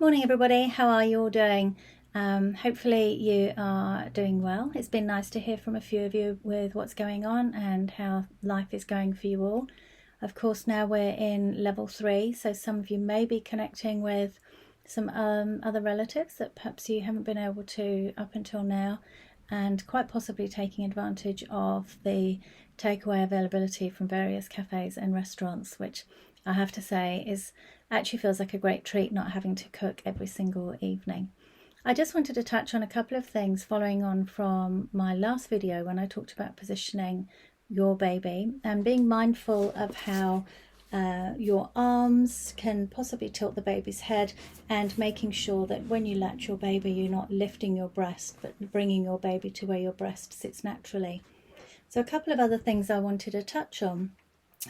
Morning everybody, how are you all doing? Hopefully you are doing well. It's been nice to hear from a few of you with what's going on and how life is going for you all. Of course, now we're in level 3, so some of you may be connecting with some other relatives that perhaps you haven't been able to up until now, and quite possibly taking advantage of the takeaway availability from various cafes and restaurants, which I have to say actually feels like a great treat, not having to cook every single evening. I just wanted to touch on a couple of things following on from my last video when I talked about positioning your baby and being mindful of how your arms can possibly tilt the baby's head, and making sure that when you latch your baby, you're not lifting your breast but bringing your baby to where your breast sits naturally. So a couple of other things I wanted to touch on.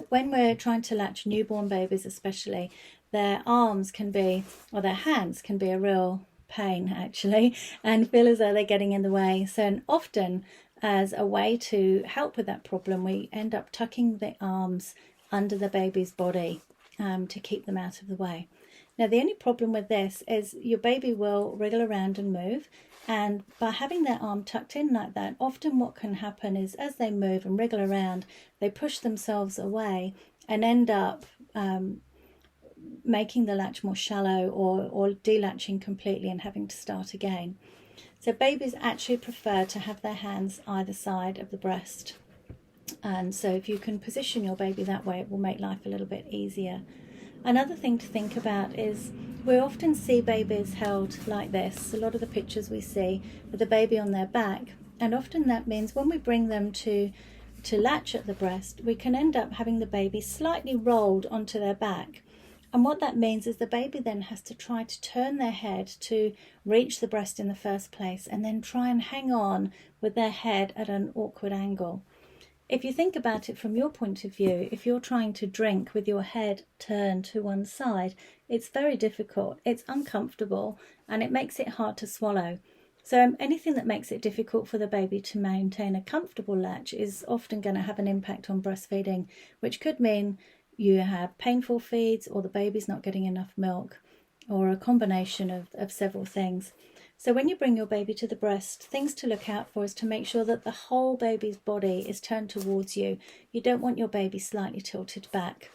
When we're trying to latch newborn babies especially, their arms can be, or their hands can be a real pain actually, and feel as though they're getting in the way. So often, as a way to help with that problem, we end up tucking the arms under the baby's body to keep them out of the way. Now the only problem with this is your baby will wriggle around and move, and by having their arm tucked in like that, often what can happen is as they move and wriggle around, they push themselves away and end up making the latch more shallow or delatching completely and having to start again. So babies actually prefer to have their hands either side of the breast, and so if you can position your baby that way, it will make life a little bit easier. Another thing to think about is we often see babies held like this. A lot of the pictures we see with the baby on their back, and often that means when we bring them to latch at the breast, we can end up having the baby slightly rolled onto their back. And what that means is the baby then has to try to turn their head to reach the breast in the first place, and then try and hang on with their head at an awkward angle. If you think about it from your point of view, if you're trying to drink with your head turned to one side, it's very difficult, it's uncomfortable, and it makes it hard to swallow. So anything that makes it difficult for the baby to maintain a comfortable latch is often going to have an impact on breastfeeding, which could mean you have painful feeds, or the baby's not getting enough milk, or a combination of several things. So when you bring your baby to the breast, things to look out for is to make sure that the whole baby's body is turned towards you. You don't want your baby slightly tilted back,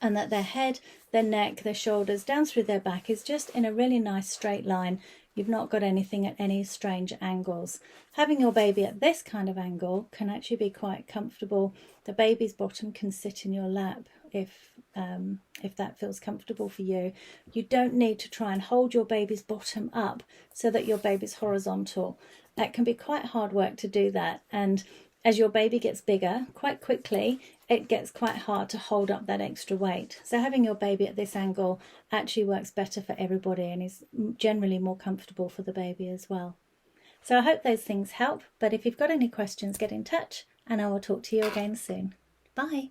and that their head, their neck, their shoulders, down through their back is just in a really nice straight line. You've not got anything at any strange angles. Having your baby at this kind of angle can actually be quite comfortable. The baby's bottom can sit in your lap if that feels comfortable for you. You don't need to try and hold your baby's bottom up so that your baby's horizontal. That can be quite hard work to do that, and as your baby gets bigger, quite quickly it gets quite hard to hold up that extra weight. So having your baby at this angle actually works better for everybody and is generally more comfortable for the baby as well. So I hope those things help, but if you've got any questions, get in touch and I will talk to you again soon. Bye.